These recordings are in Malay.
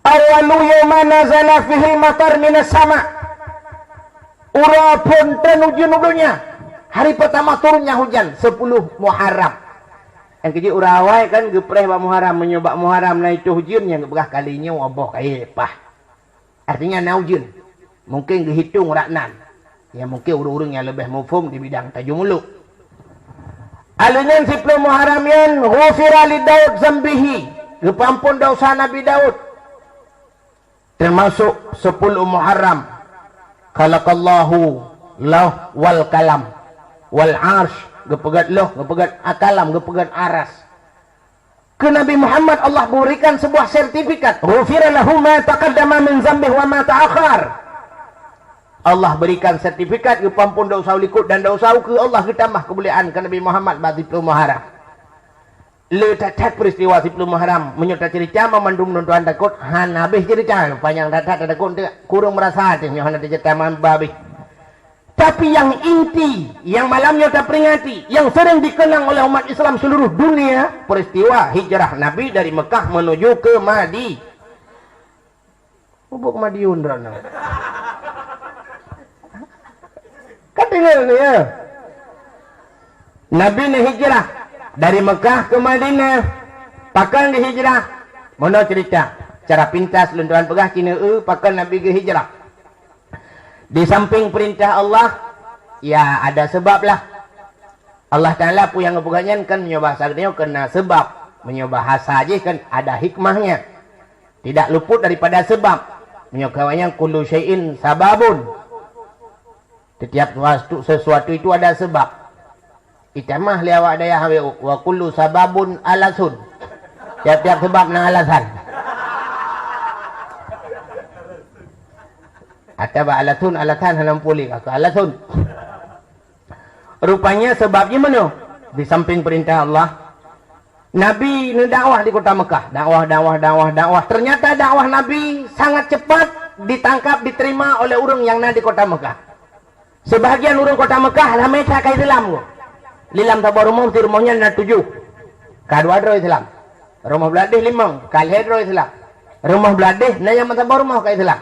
awalu yawma nazala fihi matar minas sama. Ura ponten hujan-hujannya. Hari pertama turunnya hujan 10 Muharram. Yang keji urawai kan gepreh bak Muharram menyobak Muharram na itu hujan yang gebah kalinya wabah kaya pah. Artinya na hujan. Mungkin dihitung raknan. Ya mungkin urang-urang yang lebih mufhum di bidang tajumuluk. Alunan 10 Muharram yan ghufira li Daud zambihi. Gepampun dosa Nabi Daud. Termasuk 10 Muharram. Khalaqallahu lauh wal kalam wal arsh. Gepegat loh, gepegat akalam, gepegat aras. Ke Nabi Muhammad Allah berikan sebuah sertifikat. Ghufira lahu ma taqaddama min zambih wa ma ta'akhar. Allah berikan sertifikat kepampun dosa likut dan dosa ke Allah ditambah kemuliaan ke Nabi Muhammad bagi 10 Muharram. Letak peristiwa 10 Muharram menyertai cerita memandum nonton takut han habis cerita panjang datat takut kurang merasa hati yang ada cerita babih. Tapi yang inti, yang malamnya tak peringati, yang sering dikenang oleh umat Islam seluruh dunia, peristiwa hijrah Nabi dari Mekah menuju ke Madi. Ubuk Madiun rana. Kan dengar ni ya. Nabi ni hijrah dari Mekah ke Madinah. Pakal di hijrah. Mana cerita? Cara pintas lunduan pegah Cina pakal Nabi ke hijrah. Di samping perintah Allah, ya ada sebab lah. Allah Ta'ala pun yang ngepeganyan kan menyobah sagnya kena sebab. Menyobah hasa aja kan ada hikmahnya. Tidak luput daripada sebab. Menyokawanya kullu syai'in sababun. Setiap sesuatu itu ada sebab. Itamah liawak daya wa kullu sababun alasun. Tiap-tiap sebab na alasan. Atau alasan halam pulih atau alasan. Rupanya sebabnya mana? Di samping perintah Allah, Nabi dakwah di kota Mekah, dakwah. Ternyata dakwah Nabi sangat cepat ditangkap, diterima oleh orang yang di kota Mekah. Sebahagian orang kota Mekah lah mereka kai Islam. Lilam tabar rumah di rumahnya na 7. Kadua dro Islam. Rumah beladih 5, kalhedro Islam. Rumah beladih na yang tabar rumah kai Islam.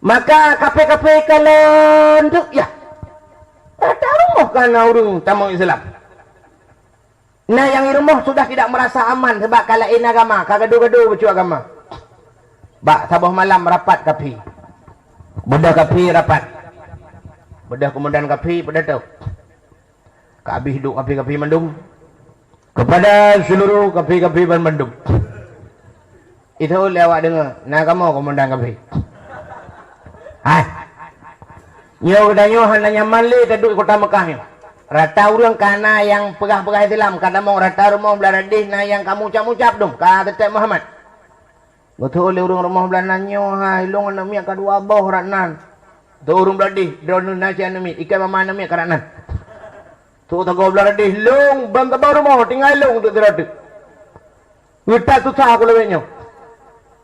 Maka kafe-kafe kalian tu ya ada rumah karena orang tamu Islam. Nah yang di rumah sudah tidak merasa aman sebab kalain agama, kagadu-gadu bercu agama. Bak sabah malam rapat kafe. Bedah kafe rapat. Bedah kemudian kafe bedah tu. Kabi hidup kafe-kafe mendung kepada seluruh kafe-kafe mendung. Itu lewat dengar. Nah kamu komandan kafe. Hai. Nyo danyo hananya mali taduk kota Mekah ni. Rata urang kana yang pegah-pegah Islam, kana mau rata rumah beladih na yang kamu ucap-ucap dong, ka Tetep Muhammad. Betul oleh urang rumah belananyo hai long anami kadua boh ratnan. Tu urang beladih drone nasi anami, ikan mama anami karanan. Tu tago beladih long bang tabar rumah tinggal long tu terade. Kita tu sah aku lebihnya.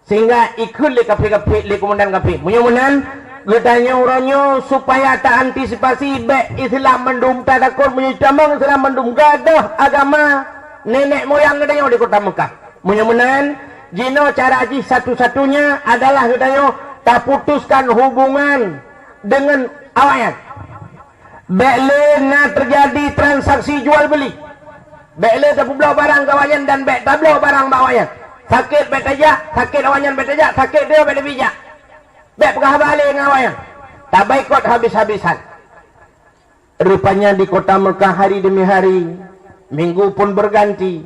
Sehingga ikut le kafe-kafe le komandan kafe. Mudah-mudahan Getanya orangnya supaya tak antisipasi baik Islam mendum tak takut menyutamang Islam mendum gadah agama nenek moyang getanya di kota Mekah. Mudah-mudahan jino cara haji satu-satunya adalah getanya tak putuskan hubungan dengan awaknya. Baiklah nak terjadi transaksi jual beli. Baiklah tak belau barang kawayan dan baik tak belau barang bawayan. Sakit baik tajak, sakit awayan baik tajak, sakit dia baik bijak. Baik pegah balik dengan awaknya. Tak baik kot habis-habisan. Rupanya di kota Mekah hari demi hari, minggu pun berganti.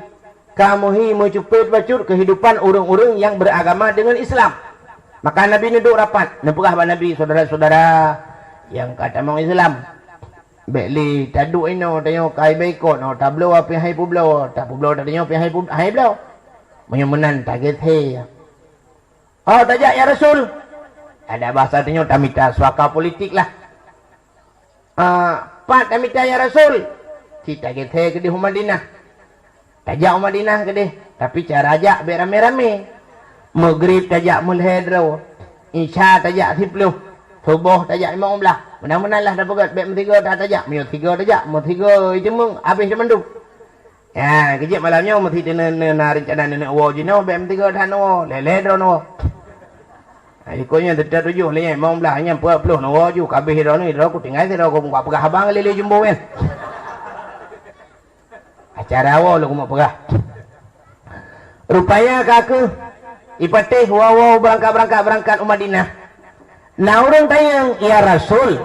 Kamuhi mencupit bacur kehidupan orang-orang yang beragama dengan Islam. Maka Nabi duduk rapat. Nepegah Nabi saudara-saudara yang kata mau Islam. Baiklah taduk ino tanyo kai baik kot no tablo apa hai publo, tak publo tadinyo pi hai blo. Menyumenan target he. Oh tajak ya Rasul. Ada bahasa tanya tamita suaka politik lah. Pak tamita ya Rasul. Kita kita ke di Madinah. Tajak Madinah ke deh. Tapi cara ajak biar rame-rame. Maghrib tajak mulhedro. Isya tajak 10. Subuh tajak 15. Mudah-mudahan lah dapat bet 3 dah tajak. Mio 3 tajak. Mau 3 itu mung habis demandum. Ya, kejap malamnya mesti rencana nenek wo jino bet 3 dah no. Lele dro no. Ikutnya dekat tujuh ni mau belahnya peluh no ju kabeh ro ni ro ku tinggal ro ku buat pegah abang lele jumbo kan. Acara awal lu mau pegah. Rupanya kaku ipateh wow berangkat Madinah. Nah orang tanya ya Rasul.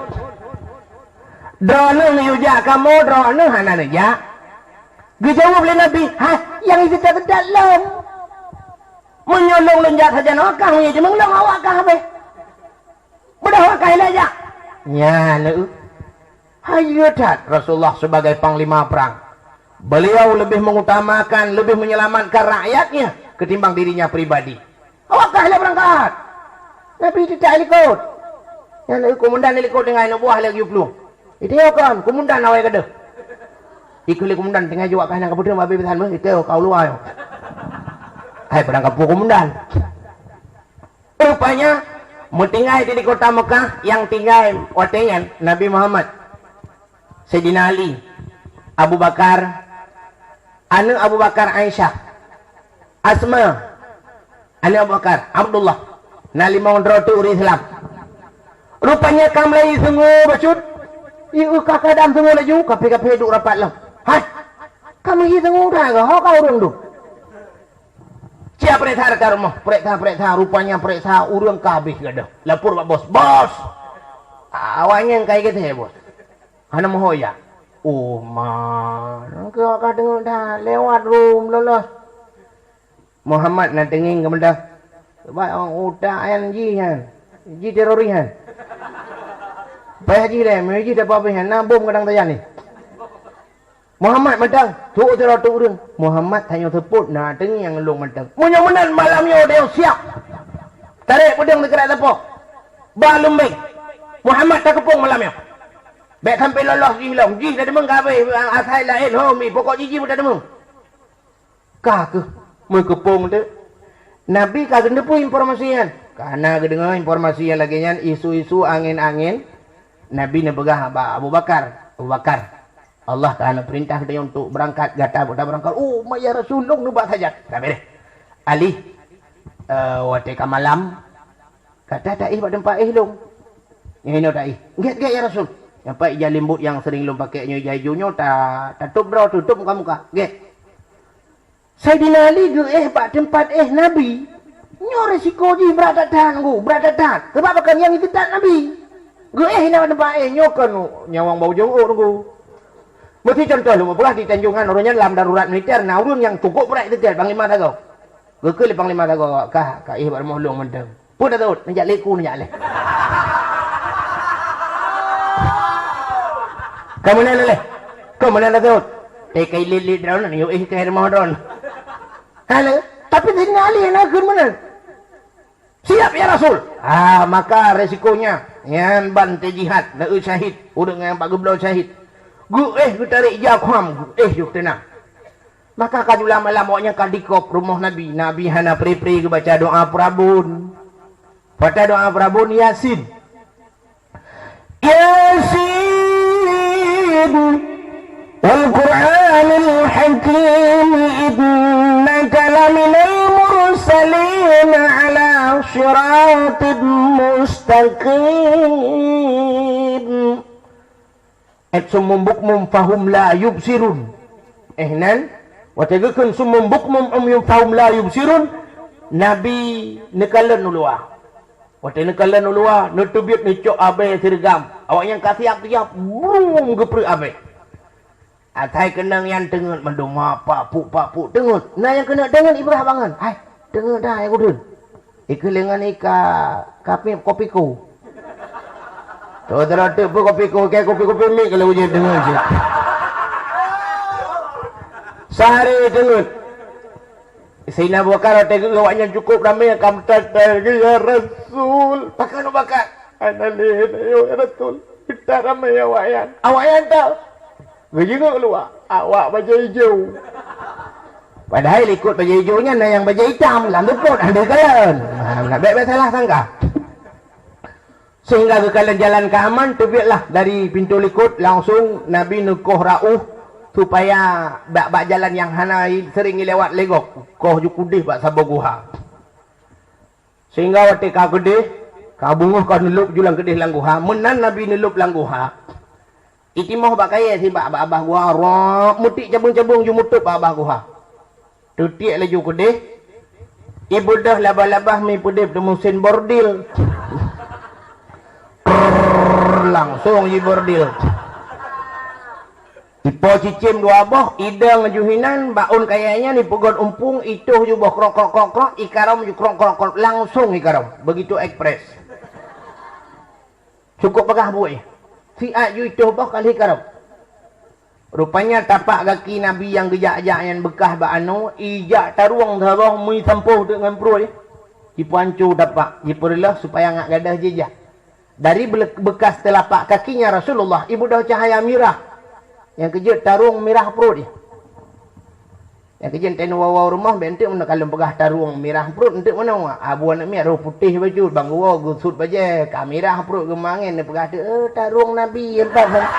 Drone ni uja kamu drone hana ya. Dijawab oleh Nabi, "Ha, yang itu tak dalam." Menyolong lenjat saja nakah punya je menglong awak kah be. Bedah awak kah aja. Nya lu. Hayo tat Rasulullah sebagai panglima perang. Beliau lebih mengutamakan, lebih menyelamatkan rakyatnya ketimbang dirinya pribadi. Awak kah berangkat. Nabi tidak ikut. Yang komandan ikut dengan buah lagi pelung. Itu kan komandan awak kada. Ikut komandan tengah jawab kah nak keputusan babi betan meh itu kau luar. Hai berangkat komandan. Rupanya tinggal di kota Mekah yang tinggal watengan Nabi Muhammad, Sayyidina Ali, Abu Bakar, anu Abu Bakar Aisyah, Asma, anu Abu Bakar Abdullah, nali mau drotu Islam. Rupanya kamlai sungguh bacut. Iu kakadam sungguh laju kape duk rapat lah. Hai, kami sungguh dah kau urang tu. Siapa periksa ke rumah? Periksa. Rupanya periksa urang kabeh gadah. Lapor pak bos. Bos! Awaknya yang kayak gitu ya bos? Hana mahoya? Oh man. Kau dengar dah. Lewat room lolos. Muhammad nak tenging ke benda. Sebab orang utak yang ji kan. Ji teroris kan. Bayar ji dah. Mereka dah apa-apa kan. Nak bom kadang tayang ni. Muhammad matang, tu urang. Muhammad tanya teput, nah tengah yang long matang. Munya-munan malamnya dia siap. Tarik pedang dekat tepuk. Balum baik. Muhammad tak kepung malamnya. Baik sampai lolos ji hilang. Ji dah demeng kabeh asal lain homi, pokok ji pun dah demeng. Kah ke mun kepung tu. Nabi kagak depu informasian. Karena kedengar informasi yang lagi nyan isu-isu angin-angin. Nabi nak pegah Abu Bakar. Allah Ta'ala perintah dia untuk berangkat gata berangkat. Oh ya Rasulullah nubak saja. Tak boleh. Ali waktu ke malam kata tak buat tempat long. Ini tak Get ya Rasul. Sampai ijah lembut yang sering lu pakai ijah hijaunya tak tutup muka. Get. Sayyidina Ali buat tempat Nabi. Nyo resiko ji beradatan. Sebab bukan yang itu tak Nabi. Nak tempat nyokan nyawang bau jauh tunggu. Mesti contoh lu pula di Tanjungan orangnya dalam darurat militer nah urun yang cukup berat itu dia panglima tago. Gekul panglima tago kah bar mohlong mendem. Pun dah tahu najak leku najak le. Kamu mana tahu? Tekai lilit drone ni ke rumah drone. Halo, tapi sini Ali nak ke mana? Siap ya Rasul. Maka resikonya yang bantai jihad nak syahid, urang yang pak geblau syahid. Gu tarik jakham juk tenang. Maka kajulah malam awaknya kadikop rumah Nabi. Nabi hana pri-pri ke baca doa Prabun. Baca doa Prabun Yasin. Yasin wal Qur'anil Hakim innaka laminal mursalin ala siratin mustaqim. Sumum bukmum fahum la yubsirun. Nan watagekeun sumum bukmum fahum la yubsirun. Nabi nekalan ulua. Wate nekalan ulua nutubiat ni cok abe sirgam. Awak yang kasih tiap brum geprek abe. Atai kenang yang dengar mendoma pak pu dengar. Nah yang kena dengar ibrah bangan. Hai dengar dah aku dun. Ikelengan ika kopi ku. Saudara tu pun kopi mik kalau ujian dengar je. Sehari dengar. Sayyidina Abu Bakar awaknya cukup ramai akan ya Rasul. Pakai nak bakar. Analih ya Rasul. Kita ramai awakyan. Awakyan tak. Berjenguk keluar. Awak baju hijau. Padahal ikut baju hijaunya yang baju hitam. Lalu pun ada kalian. Nak baik-baik salah sangka. Sehingga kekalian jalan ke aman, terbiatlah dari pintu likut langsung Nabi nukuh ra'uh supaya bak jalan yang hana sering lewat legok. Koh jukudih bak sabar guha. Sehingga waktu ka gede, ka bunguh ka nelup julang gede langguha, menan Nabi nelup langguha. Iti mau bakaya si abah gua, rok mutik cabung-cabung ju mutup abah gua. Tutik laju gede. Ibu dah labah-labah mi pudip tu mesin bordil. Langsung di bordil. Ipo cicim dua boh, idang juhinan, baun kayaknya ni pegon umpung, itu ju boh krok, ikaram ju krok, langsung ikaram. Begitu ekspres. Cukup pegah buih. Si aju itu boh kali ikaram. Rupanya tapak kaki Nabi yang gejak-gejak yang bekah ba'anu, ijak taruang taruang mui sampuh dengan perut dia. Jipu ancu tapak, jipu relah supaya ngak gadah jejak. Dari bekas telapak kakinya Rasulullah, ibu dah cahaya mirah. Yang kejut taruang mirah perut dia. Yang kejut tenu wawa rumah, bentuk mana kalau pegah taruang mirah perut, bentuk mana? Abu anak mirah putih baju, bang wawa gusut baja, kamirah perut gemangin, dia pegah tu, taruang Nabi, entah.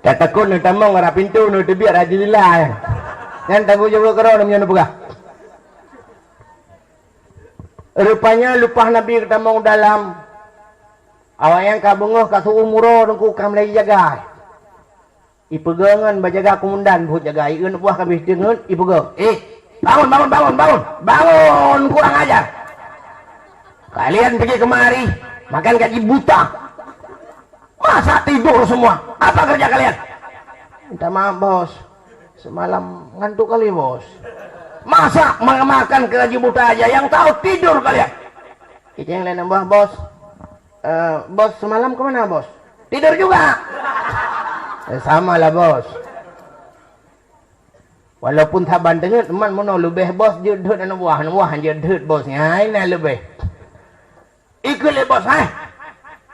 Takut ni tamang arah pintu ni terbiar Alhamdulillah. Yang tangguh jauh kerana namanya pegah. Rupanya lupa Nabi ketamang dalam. Awak yang kabunguh kasu umuro nungku kam lagi jaga. Ipegangan bajaga kumundan buat jaga. Iun buah kabis dengan ipegang. Bangun kurang ajar. Kalian pergi kemari makan gaji buta. Masa tidur semua? Apa kerja kalian? Minta maaf bos, semalam ngantuk kali bos. Masa makan gaji buta aja, yang tahu tidur kalian? Kita yang lain nambah bos. Bos semalam kemana bos? Tidur juga. Sama lah bos. Walaupun taban dengar teman mana lebih bos jedut dan buah jedut bosnya ini lebih. Ikut le bos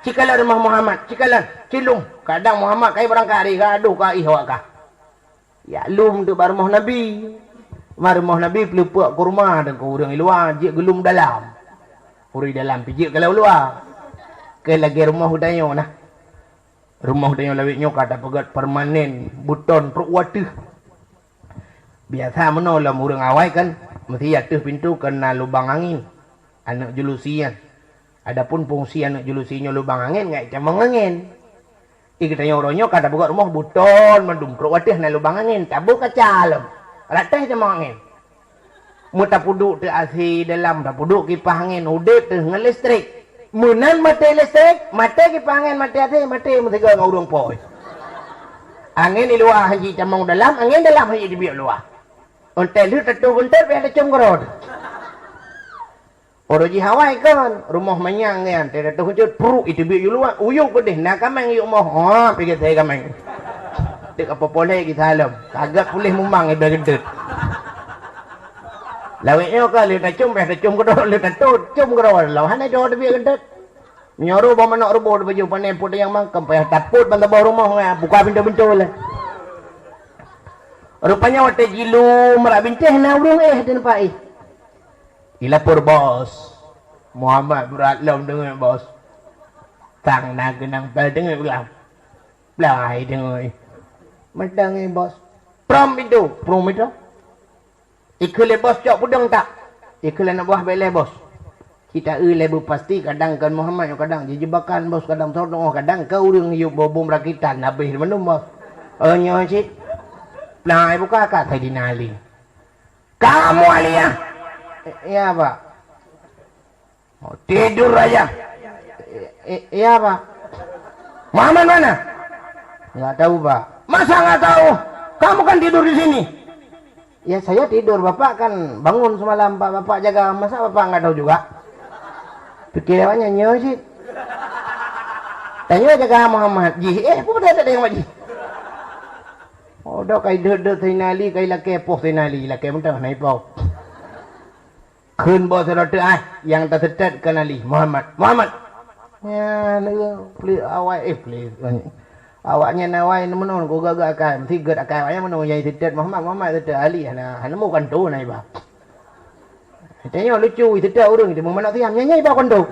Cikalan rumah Muhammad, cikalan, cilung. Kadang Muhammad kaya berangkari, gaduh ka ihwak ka. Ya lum tu bar rumah Nabi. Rumah Nabi pelupuk kurma dan ku urang luar, jik gelum dalam. Uri dalam pijik kalau luar. Ke lagi rumah hudanyo nah. Rumah hudanyo lawitnyo kata pegat permanen, buton peruk watih. Biasa menolong urang awai kan, mesti jatuh pintu kena lubang angin. Anak julusian. Adapun fungsi anak julusinya lubang angin, nggak camang angin. Ikatanya orangnya kata buka rumah buton, mendumpruk watih na lubang angin, tabu kacalem. Ratah camang angin. Muta puduk tu asi dalam, tak puduk kipas angin, udip tu dengan listrik. Munan mati listrik, mati kipas angin, mati mesti gak ngurung poi. Angin di luar haji camang dalam, angin dalam haji di biar luar. Untel tu tetu buntet, biar lecum kerod. Orang di Hawaii kan, rumah manyang kan, tidak tahu hujud peruk itu biar luar, uyuk pedih, nak kamang yuk moh, pergi saya kamang. Tik apa boleh kita alam, agak boleh memang ibarat gedut. Lawiknya kan, lihat cum kedor, lihat cum kedor, lawan ada jauh biar gedut. Menyoru bawa nak rubuh baju panen putih yang mangkem, payah taput bantu bawah rumah, buka pintu lah. Rupanya waktu jilu merah bintih, nak urung dan pak Ilapur bos Muhammad berat lom dengan bos tang nak kenang pel dengan belah belai dengan medang bos prom itu ikut bos cok pudang tak ikut nak buah belai bos kita lebu pasti kadang kan Muhammad kadang jebakan bos kadang tolong kadang kau urang yuk bom rakitan habis menum bos nyo cik belai buka kat tadi nali kamu alia. Iya pak. Oh, tidur aja. Iya pak. Muhammad mana? Nggak tahu pak. Masa nggak tahu? Kamu kan tidur di sini. Ya saya tidur, bapak kan bangun semalam pak. Bapak jaga, masa bapak nggak tahu juga? Pikir awaknya nyo sih. Tanya jaga Muhammad. Pun ada yang wajib. Oh, dah kai dud tinali, kai laki poh tinali, laki mentah naik pau. Kun bos roti yang tersedat kenali Muhammad. Ya, please awak please. Awaknya nawai menun ko gagak akan tiga akan awaknya menun yang sedat Muhammad sedat Ali hana mau kanto nai ba. Tanya lucu sedat urang itu mana tiam nyanyi ba kanto.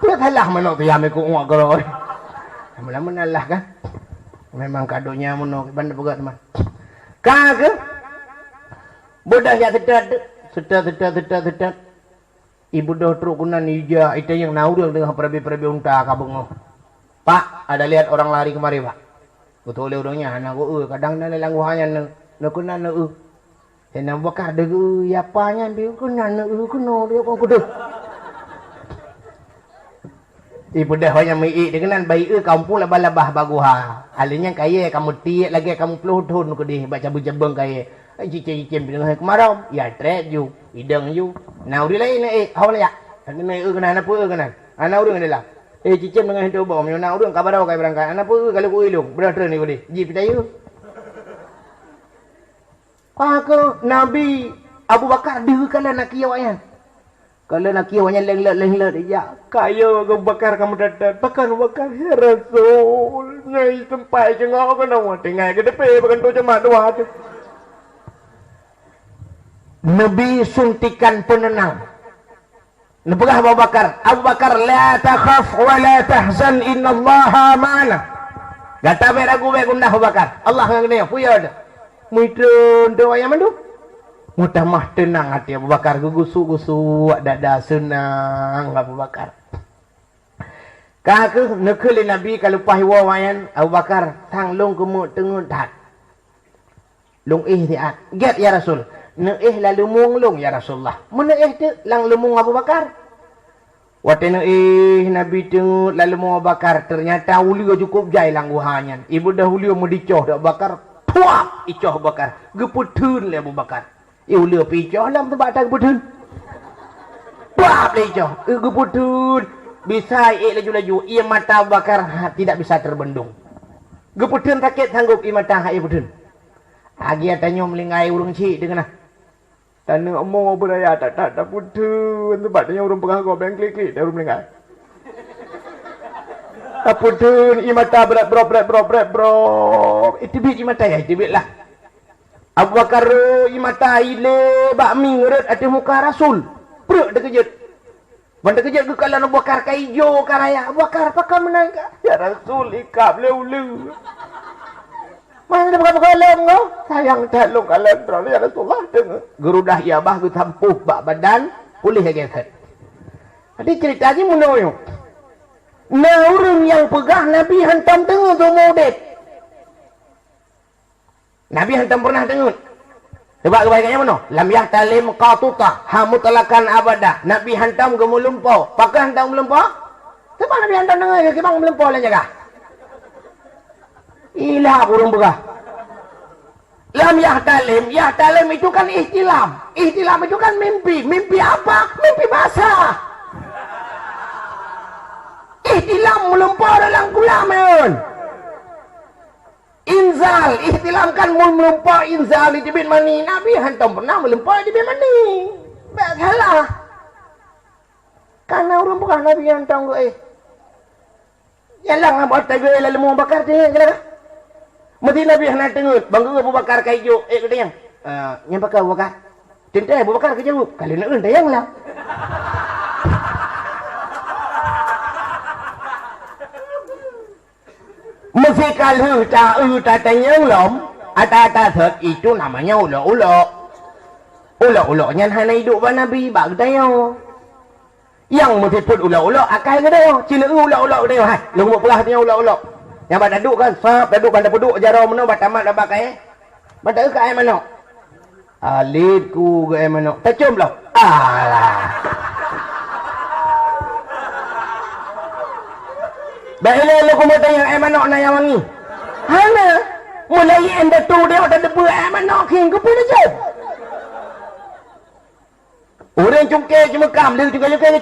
Dia kalah mana tiam ko ngok garo. Lama-lama Allah kan. Memang kadonya menun bandar pegat teman. Kagak Bodah ya sedat. Ibu dah teruk kunan ija itu yang naudang dengan perabi-perabi unta kabung. Pak, ada lihat orang lari kemari, Pak. Betul le orangnya anak gua kadang na lang hanya na kunan na Henang bakar de ya panya bi kunan na kuno dia kau kudu. Ibu dah hanya mai dengan bayi kampung labah-labah baguha. Alinya kaya kamu tiak lagi kamu pelutun ku di baca bujabeng kaya. Cicim dengan kemarau ya trek ju idang ju nào đi lấy này hao này anh này cái này nó phơi cái này anh nào đường này là cicim dengan itu bom yang nào đường kabarau kayak berangkat anak phơi kalau ku ilung berat ni ku di jip tayu Pak Nabi Abu Bakar dia kalau nak kiawanya kalau nak kiawanya leng-leng dia kaya Abu Bakar kamu datang Bakar ya Rasul nyai sampai jengok kan awak tengah ke depan bukan tu cuma dua tu Nabi suntikan penenang. Nebegah Abu Bakar la takhaf wa la tahzan innallaha ma'ana. Gata beragu begundah Abu Bakar. Allah ngene puyod. Muitun tu ayam mandu. Mudah mah tenang hati Abu Bakar gugusu dada senang Abu Bakar. Kaku nekeli Nabi kalau pahiwa wayan Abu Bakar tang long kemu tengun tat. Long ihtiat. Get ya Rasul. Neeh la lumung long ya Rasulullah. Meneeh tu lang lumung Abu Bakar. Waktu neeh Nabi tu la lumung Abu Bakar ternyata ulio cukup jai lang guhanyan. Ibu dah ulio medicoh Abu Bakar. Puak icoh Abu Bakar. Geputun le Abu Bakar. Ulio picoh lam tempat tak geputun. Puak le icoh. Geputun. Bisa laju-laju. Ia mata Abu Bakar tidak bisa terbendung. Geputun sakit sanggup ia mata ia putun. Agi tanya melingai urung cik dengan Tanya omong beraya tak putun tempat tanya urung pegah kau bang klik dah urung melingai. Tak putun i mata berat bro. Itu biji mata ya, itu lah. Abu Bakar i mata ile bak mingret ada muka Rasul. Perut dah kejut. Benda kejut ke kalau Abu Bakar kaijo karaya. Abu Bakar pakai menang ya Rasul ikap leu. Mana bukan lem kau? Sayang tak long kalian berani ya Rasulullah dengar. Gerudah ia bah ku tampuh bak badan pulih geset. Jadi ceritanya munoyo. Nah orang yang pegah Nabi hantam tengah tu mudet. Nabi hantam pernah tengah. Sebab kebaikannya mana? Lam yahtalim qatuta hamutlakan abada. Nabi hantam ke mulumpau. Pakai hantam mulumpau? Sebab Nabi hantam tengah ke bang mulumpau lah jaga. Ilah burung begah. Lam yahtalim itu kan ihtilam. Ihtilam itu kan mimpi. Mimpi apa? Mimpi basah. Ihtilam melumpur dalam gulamun. Inzal, ihtilam kan melumpur inzal di bin mani. Nabi hantam pernah melumpur di bin mani. Tak salah. Karena orang bukan Nabi hantam gue. Yalang abad tagai lalu mau bakar tengah kira. Mesti Nabi hendak tengok. Bangga Abu Bakar kaijo. Kata yang. Yang pakai Abu Bakar. Cinta Abu Bakar kejauh. Kali nak rendah yang lah. Mesti kalau tak tanya ulom. Ata thật itu namanya ulok-ulok. Ulok-uloknya hanya hidup dengan Nabi. Bak kata yang mesti pun ulok-ulok. Akal kata yang. Cina ulok-ulok kata yang. Lumuk pelah tanya ulok-ulok. Yang badak duduk kan, sahab duduk bandar peduk jarau mana batamat dah pakai. Badak ke air mana? Alidku ke air mana? Tak cium lah. Alah. Baiklah lu ku tanya air mana nak yang wangi. Hana. Mulai anda tu dia ada debu air mana king ke pun aja. Orang cungkir cuma kam dia juga cungkir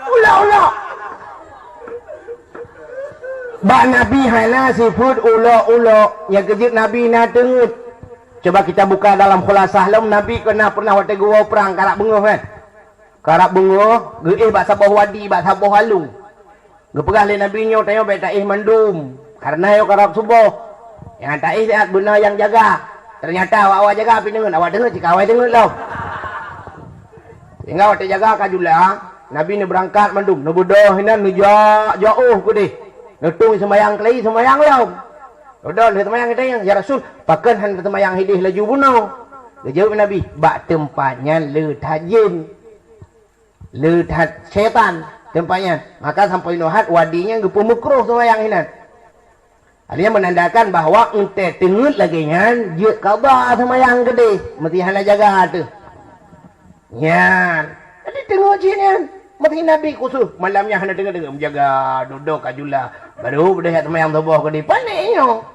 Ulah-ulah. Bak Nabi hana sifut ulok-ulok yang kejut Nabi nak tengut. Coba kita buka dalam khulasah lam Nabi pernah waktu gua perang karak bengoh kan. Karak bengoh, bak sabah wadi, bak sabah halung. Gepegah le Nabi nyo tanya baik taih mandum. Karena yo karak subuh. Yang taih lihat benar yang jaga. Ternyata awak jaga api dengut, awak dengut jika awak dengut lah. Sehingga waktu jaga kajulah, Nabi ni berangkat mandum, nu bodoh hinan nu jauh ku deh. Nutung sembayang kali sembayang lah. Udah le temayang kita yang ya Rasul, pakan han temayang hidih laju bunuh. Dia jawab Nabi, bak tempatnya le tajin. Le tad syaitan tempatnya. Maka sampai nuhat wadinya gepu mukruh temayang hinan. Artinya menandakan bahwa ente tengut lagi nyan, dia qada temayang gede, mesti hana jaga tu. Nyan. Jadi tengok jinyan. Mesti Nabi khusus malamnya hana dengar-dengar menjaga duduk kajulah baru berdehat temayang tubuh ke depan ni yo.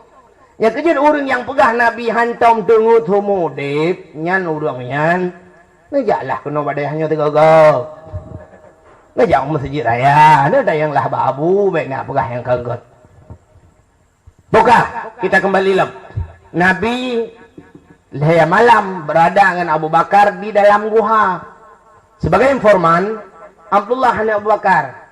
Ya kejut orang yang pegah Nabi hantam tengut humudip nyan urang nyan. Najaklah kena badaihannya tegagak. Najak masjid raya, ada yang lah babu baik nak pegah yang kaget. Buka, kita kembali lem. Nabi leh malam berada dengan Abu Bakar di dalam guha. Sebagai informan Abdullah anak Abu Bakar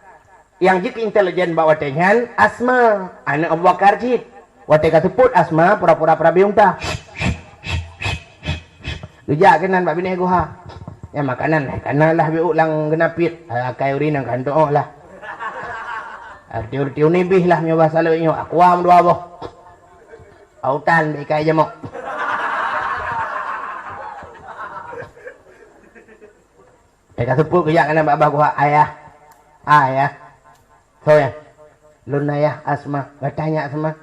yang jik intelijen bawa tenyan Asma anak Abu Bakar jik wate katuput Asma pura-pura prabiung ta lujak kenan bak bini guha ya makanan lah biu lang genapit kai urin ang kanto lah tiu nibih lah nyoba salo nyo akuam dua boh autan be kai jamok kasupul kaya kana babah gua ayah so ya lun ayah Asma bertanya Asma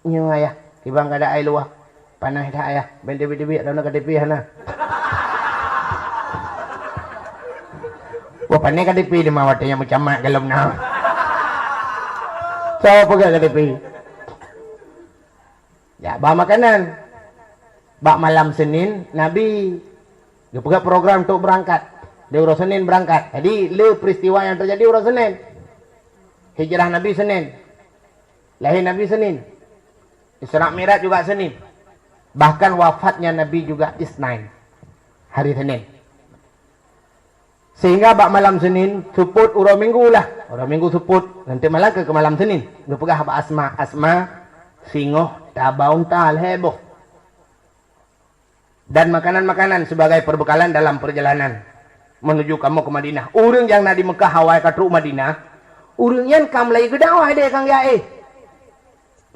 nyo ayah tibang kada ai luah panah dah ayah bende-bende dana kada pi hana gua panai kada pi di mawate yang macam mak galom na so pegak kada pi ya bawa makanan bak malam Senin Nabi dia pegak program untuk berangkat. Di urus Senin berangkat. Jadi le peristiwa yang terjadi urus Senin. Hijrah Nabi Senin. Lahir Nabi Senin. Isra Mi'raj juga Senin. Bahkan wafatnya Nabi juga Isnain. Hari Senin. Sehingga bak malam Senin suput urang minggu lah. Urang minggu suput nanti malam ke malam Senin. Dia pegah bak Asma singoh tabaun tal heboh. Dan makanan-makanan sebagai perbekalan dalam perjalanan menuju kamu ke Madinah. Urang yang nak di Mekah hawai katru Madinah. Urang yang kam lagi gedawah dia kang ya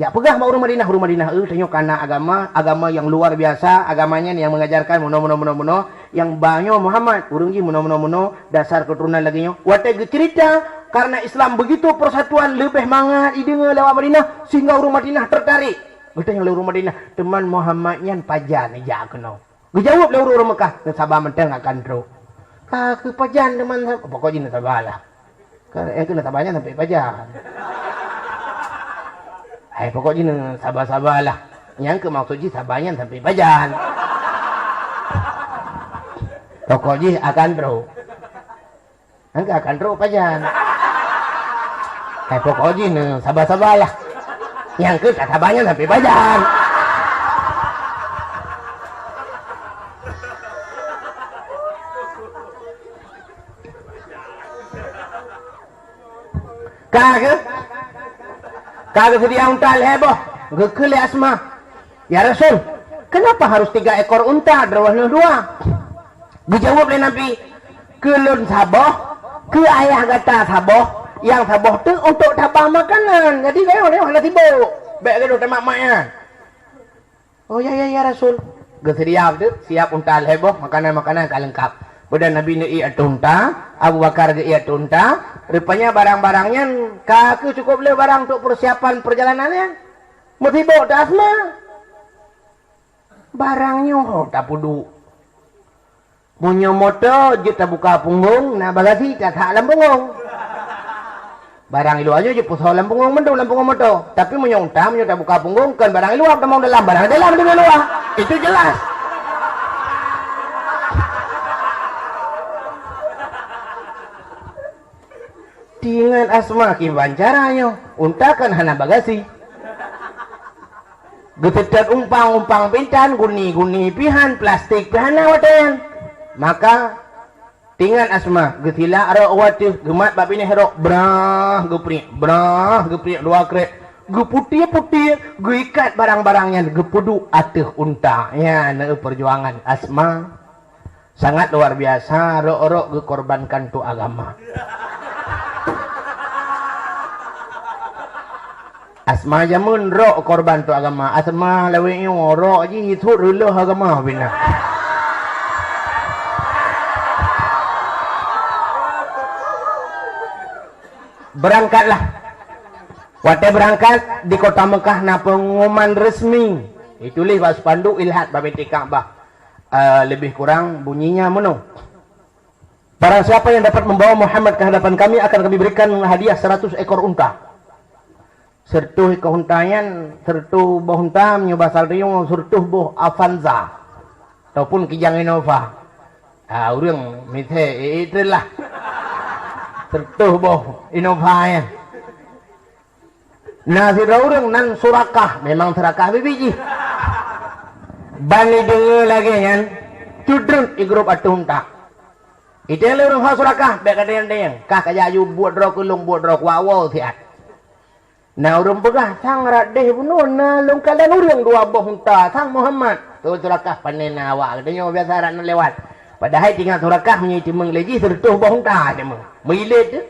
Ya pegah mau Madinah tengok karena agama yang luar biasa, agamanya yang mengajarkan mono yang banyak Muhammad. Urang ji mono dasar keturunan lagi nyo. Wate cerita karena Islam begitu persatuan lebih mangat idenga lewat Madinah sehingga urang Madinah tertarik. Bertanya urang Madinah, teman Muhammadnya pajan aja kena. Gejawab le urang Mekah, sabar menteng akan tro. Ke pajan teman pokoknya nak sabarlah. Kena sabarnya sampai pajan. Pokoknya sabar-sabarlah. Yang ke maksudnya sabarnya sampai pajan. Pokoknya akan terus. Angka akan terus pajan. Pokoknya sabar-sabarlah. Yang ke sabarnya sampai pajan. Kagak sedia unta heboh. Gekele Asma. Ya Rasul, kenapa harus 3 ekor unta? Drawahnya 2. Dijawab oleh Nabi, kelun saboh, ke ayah kata saboh, yang saboh tu untuk tabah makanan. Jadi lewat nak sibuk. Baik ke dok mak-maknya. Oh ya Rasul. Gesedia tu siap unta heboh, makanan-makanan lengkap. Pada Nabi ni unta, Abu Bakar ge unta, rupanya barang-barangnya kaku cukup le barang untuk persiapan perjalanannya. Mesti bawa dah Asma. Barangnya tak pudu. Punya motor je tak buka punggung, nak bagasi tak dalam punggung. Barang ilu aja je pusau dalam punggung mendu dalam punggung motor. Tapi punya unta tak buka punggung kan barang ilu apa mau dalam barang dalam di luar. Itu jelas. Dengan Asma kiban caranya unta kan hana bagasi getetet umpang pintan guni pihan plastik pihana watan maka dengan Asma getila ara watih gemat babi ni herok brah gepri 2 krek geputih geikat barang-barangnya gepudu ateh unta ya na perjuangan Asma sangat luar biasa rok gekorbankan tu agama. Asma jamun rok korban tu agama. Asma laweknya rok je itu ruluh agama bina. Berangkatlah. Waktu berangkat di kota Mekah na pengumuman resmi. Ditulis bab spanduk ilhad bab Ka'bah. Lebih kurang bunyinya menu. Barang siapa yang dapat membawa Muhammad ke hadapan kami akan kami berikan hadiah 100 ekor unta. Sertuh ekor untayan, sertuh boh unta menyubah salriung, sertuh boh Avanza. Ataupun Kijang Innova. Urang mithe itulah. Sertuh boh Innova ya. Nah, si urang nan surakah, memang serakah bibiji. Bani dengar lagi kan, cudrun i grup atu unta. Itu yang orang hal surakah, baik ada yang kah kaya ayu buat rok kulung buat rok wawo siat. Nah orang pegah sang radeh bunuh na long kalian orang dua boh unta sang Muhammad. Tu surakah panen awak, katanya biasa rak nak lewat. Padahal tinggal surakah menjadi mengleji sertuh boh unta dia meng. Milet tu.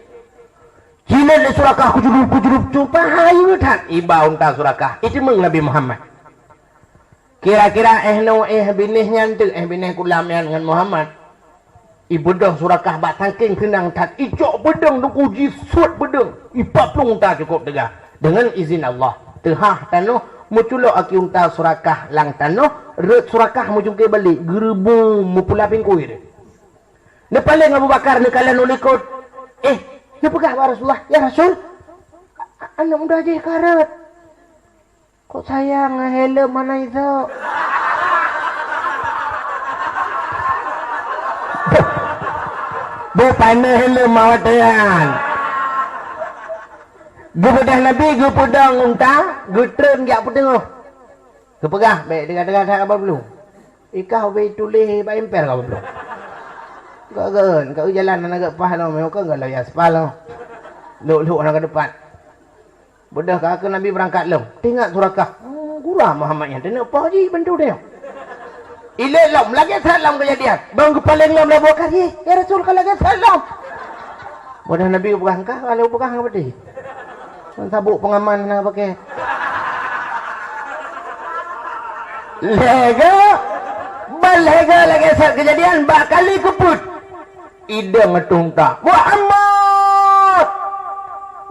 Jilat le surakah kujurup cupa hayu tak iba unta surakah. Itu meng Nabi Muhammad. Kira-kira binihnya tu binih kulam yang dengan Muhammad. Ibedang surakah bak tangking kenang tat icok bedeng du uji suat bedeng ipat plung ta cukup tegah dengan izin Allah tehah tanoh muculo aki unta surakah lang tanoh ret surakah mujungke balik gerebu mupula pingkuir ne paling Abu Bakar ne kalian ulikut ne pegah ba Rasulullah ya Rasul anak muda aja karet kok sayang helm mana itu Bupana helm mawatayan. Gupedah Nabi, gupedang unta, gutren gak pedeng. Gupegah, baik dengar-dengar tak apa belum. Ikah baik tulis baik emper kau belum. Kau kan, kau jalan nak agak pah lah, kau enggak lah ya sepah lah. Luk-luk nak ke depan. Budah kau Nabi berangkat lem. Tengok surakah. Gurah Muhammad yang tengok apa je bentuk dia. Ilek lam lagi salam kejadian. Bang kepaling lam lah bukan ya Rasul kalau lagi salam. Mudah Nabi bukan kah kalau bukan apa dia? Sabuk pengaman nak pakai. Lega balega lagi saat kejadian bakali keput. Ida ngetung tak.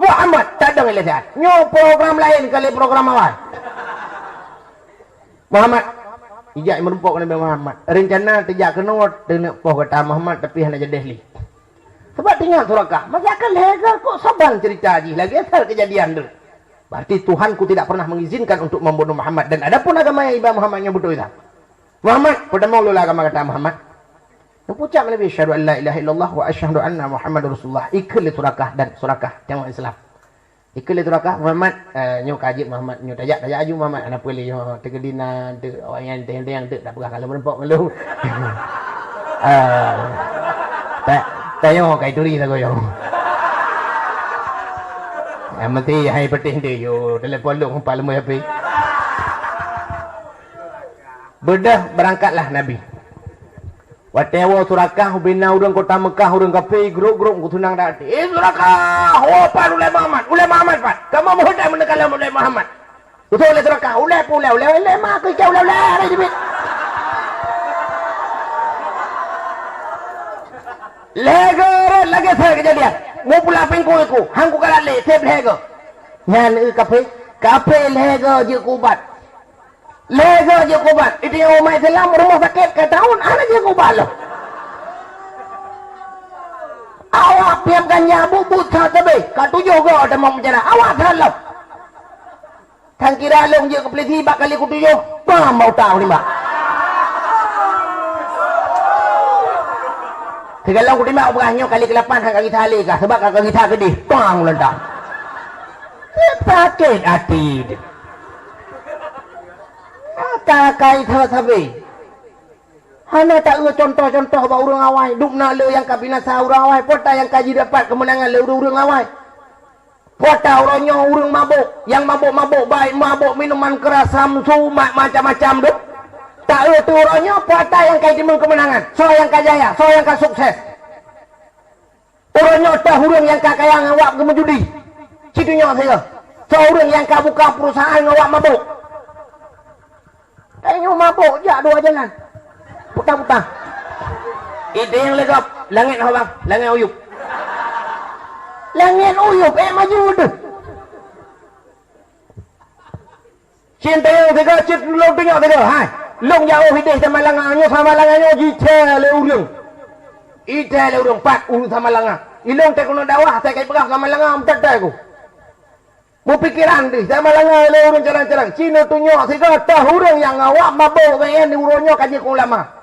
Muhammad tak ada ngelihat. Nyo program lain kali program awal. Muhammad ijak merumpuk Nabi Muhammad. Rencana tejak kenot dengan poh kata Muhammad tapi hendak jadi li. Sebab tinggal surakah. Masih akan lega kok sabar cerita haji. Lagi asal kejadian tu. Berarti Tuhanku tidak pernah mengizinkan untuk membunuh Muhammad. Dan ada pun agama yang ibadah Muhammad yang butuh itu. Muhammad, pada mau lula agama kata Muhammad. Yang pucak Nabi, asyhadu an la ilaha illallah wa asyhadu anna Muhammadur Rasulullah. Ikul surakah dan surakah. Tengok Islam. Ikul surakah Muhammad, nyo kajib Muhammad, nyo tajak aju Muhammad. Anak boleh tegedina, orang yang teng-teng tak pegah kalau merempok ngelu. Tayo kay turi sa goyo. Mati hai penting dia yo telefon lu kepala mu api. Bedah berangkatlah Nabi. Watewo surakah bina urang kota Mekah urang kape grup-grup ku tunang dak. Surakah, apa ulai Muhammad pat. Kamu mau dak menekal ulai Muhammad. Betul oleh surakah, ulai mak ke jauh ulai dibit. Lagi saya kejadian. Mau pula pengku aku. Hang ku kalah le, tep lega. Nyan kape lega je kubat. Lega je kubat. Itu yang umat Islam rumah sakit ke tahun ana je kubat lo. Awak piamkan nyabu buta tebe. Ka tujuh go ada mau menjana. Awak salam. Tang kira long je ke peliti bak kali ku tujuh. Pam mau tahu ni mak. Kalau aku timbak berahnya kali ke-8 hang kita halik kah sebab kakak kita kedih pang ledak. Sakit hati. Kakak itu sabi. Hana tak contoh-contoh bak urang awai duk nak le yang kabinasa urang awai pota yang kaji dapat kemenangan le urang awai. Pota orangnya urang mabuk, yang mabuk-mabuk baik mabuk minuman keras samsu macam-macam tu. Tak itu orangnya pota yang kaji kemenangan, so yang kajaya, so yang sukses. Orangnya dah hurung yang kakayang awak ke menjudi. Situnya saya. Seorang yang kau buka perusahaan ngawak mabuk. Kayaknya mabuk je dua jalan. Putar-putar. Ide yang legap. Langit apa bang? Langit uyup. Langit uyup. Maju tu. Cinta yang tiga. Cik long tengok tiga. Hai. Long jauh hidih sama langannya. Sama langannya. Jika le urung. Ida le urung. Pat urung sama langang. Ilong tak kena dakwah. Saya kait perah sama langang. Tak aku. Mu pikiran di sama langang le urung carang-carang. Cina tunjuk tiga. Tahu urung yang ngawak mabuk. Yang urungnya kaji ku ulama.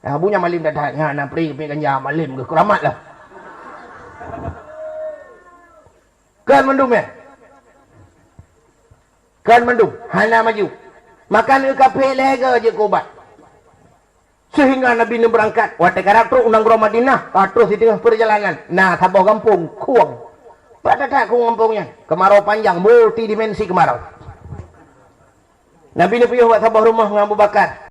Abunya malim dah dah. Ya, nak pergi kanya malim ke keramat lah. Kan mendum ya? Kan mendum. Hana maju. Makan kafe lega je kobat. Sehingga Nabi ni berangkat. Waktu karak teruk undang ke Madinah. Terus di tengah perjalanan. Nah, tabah kampung. Kuang. Pada tak kuang kampungnya. Kemarau panjang. Multidimensi kemarau. Nabi ni pergi buat tabah rumah dengan Abu Bakar.